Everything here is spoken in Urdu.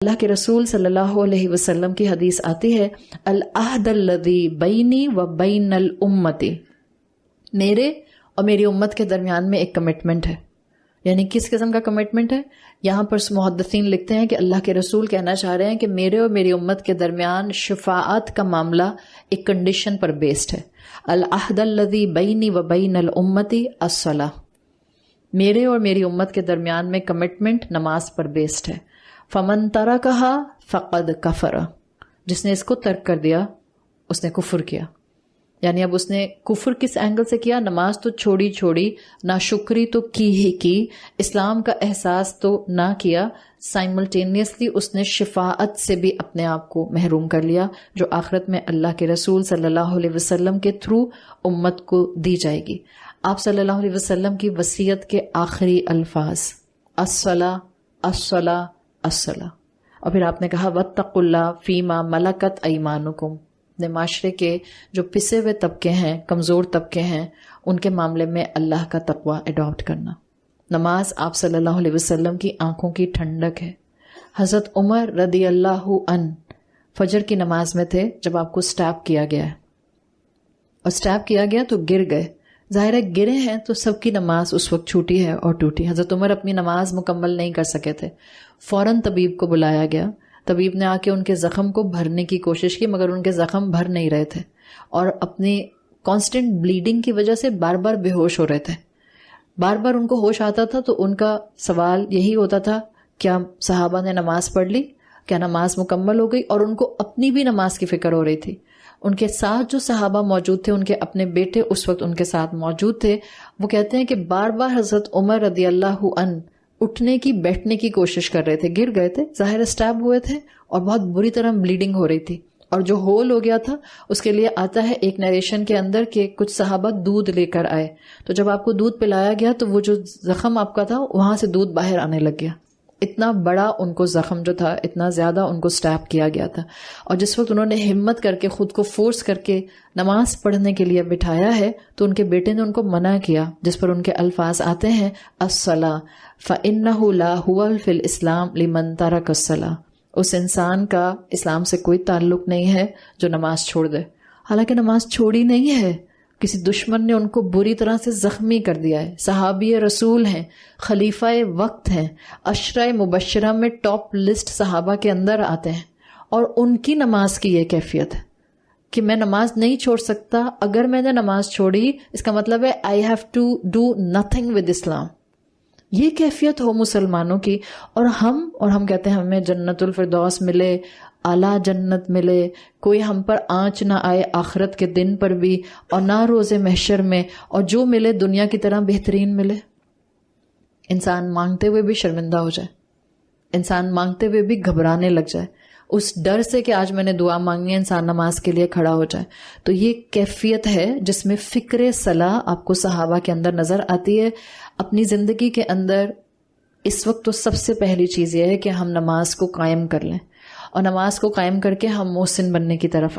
اللہ کے رسول صلی اللہ علیہ وسلم کی حدیث آتی ہے العہد الذی بینی و بین الامتی، میرے اور میری امت کے درمیان میں ایک کمٹمنٹ ہے. یعنی کس قسم کا کمٹمنٹ ہے؟ یہاں پر محدثین لکھتے ہیں کہ اللہ کے رسول کہنا چاہ رہے ہیں کہ میرے اور میری امت کے درمیان شفاعت کا معاملہ ایک کنڈیشن پر بیسڈ ہے. العہد الذی بینی و بین الامتی الصلاۃ، میرے اور میری امت کے درمیان میں کمٹمنٹ نماز پر بیسڈ ہے. فمن ترکھا فقد کفر، جس نے اس کو ترک کر دیا اس نے کفر کیا. یعنی اب اس نے کفر کس اینگل سے کیا؟ نماز تو چھوڑی، ناشکری تو کی، اسلام کا احساس تو نہ کیا، سائملٹینیسلی اس نے شفاعت سے بھی اپنے آپ کو محروم کر لیا، جو آخرت میں اللہ کے رسول صلی اللہ علیہ وسلم کے تھرو امت کو دی جائے گی. آپ صلی اللہ علیہ وسلم کی وصیت کے آخری الفاظ الصلاۃ الصلاۃ الصلاۃ، اور پھر آپ نے کہا واتقوا اللہ فیما ملکت ایمانکم، اپنے معاشرے کے جو پسے ہوئے طبقے ہیں، کمزور طبقے ہیں، ان کے معاملے میں اللہ کا تقوی اڈاپٹ کرنا. نماز آپ صلی اللہ علیہ وسلم کی آنکھوں کی ٹھنڈک ہے. حضرت عمر رضی اللہ عنہ فجر کی نماز میں تھے جب آپ کو سٹیپ کیا گیا ہے، اور سٹیپ کیا گیا تو گر گئے. ظاہر ہے گرے ہیں تو سب کی نماز اس وقت چھوٹی ہے اور ٹوٹی. حضرت عمر اپنی نماز مکمل نہیں کر سکے تھے، فوراً طبیب کو بلایا گیا. طبیب نے آ کے ان کے زخم کو بھرنے کی کوشش کی، مگر ان کے زخم بھر نہیں رہے تھے، اور اپنی کانسٹنٹ بلیڈنگ کی وجہ سے بار بار بے ہوش ہو رہے تھے. بار بار ان کو ہوش آتا تھا تو ان کا سوال یہی ہوتا تھا کیا صحابہ نے نماز پڑھ لی، کیا نماز مکمل ہو گئی؟ اور ان کو اپنی بھی نماز کی فکر ہو رہی تھی. ان کے ساتھ جو صحابہ موجود تھے، ان کے اپنے بیٹے اس وقت ان کے ساتھ موجود تھے، وہ کہتے ہیں کہ بار بار حضرت عمر رضی اللہ عنہ اٹھنے کی بیٹھنے کی کوشش کر رہے تھے. گر گئے تھے، ظاہر اسٹیب ہوئے تھے اور بہت بری طرح بلیڈنگ ہو رہی تھی، اور جو ہول ہو گیا تھا اس کے لیے آتا ہے ایک نیریشن کے اندر کہ کچھ صحابہ دودھ لے کر آئے، تو جب آپ کو دودھ پلایا گیا تو وہ جو زخم آپ کا تھا وہاں سے دودھ باہر آنے لگ گیا. اتنا بڑا ان کو زخم جو تھا، اتنا زیادہ ان کو سٹیپ کیا گیا تھا. اور جس وقت انہوں نے ہمت کر کے خود کو فورس کر کے نماز پڑھنے کے لیے بٹھایا ہے تو ان کے بیٹے نے ان کو منع کیا، جس پر ان کے الفاظ آتے ہیں الصلاۃ فإنہ لا هو فی الاسلام لمن ترک الصلاۃ، اس انسان کا اسلام سے کوئی تعلق نہیں ہے جو نماز چھوڑ دے. حالانکہ نماز چھوڑی نہیں ہے، کسی دشمن نے ان کو بری طرح سے زخمی کر دیا ہے. صحابی رسول ہیں، خلیفہ وقت ہیں، عشرہ مبشرہ میں ٹاپ لسٹ صحابہ کے اندر آتے ہیں، اور ان کی نماز کی یہ کیفیت ہے کہ میں نماز نہیں چھوڑ سکتا. اگر میں نے نماز چھوڑی اس کا مطلب ہے I have to do nothing with Islam. یہ کیفیت ہو مسلمانوں کی، اور ہم کہتے ہیں ہمیں جنت الفردوس ملے، اعلیٰ جنت ملے، کوئی ہم پر آنچ نہ آئے آخرت کے دن پر بھی اور نہ روز محشر میں، اور جو ملے دنیا کی طرح بہترین ملے. انسان مانگتے ہوئے بھی شرمندہ ہو جائے، انسان مانگتے ہوئے بھی گھبرانے لگ جائے، اس ڈر سے کہ آج میں نے دعا مانگنی ہے، انسان نماز کے لیے کھڑا ہو جائے. تو یہ کیفیت ہے جس میں فکر صلاح آپ کو صحابہ کے اندر نظر آتی ہے. اپنی زندگی کے اندر اس وقت تو سب سے پہلی چیز یہ ہے کہ ہم نماز کو قائم کر لیں، اور نماز کو قائم کر کے ہم محسن بننے کی طرف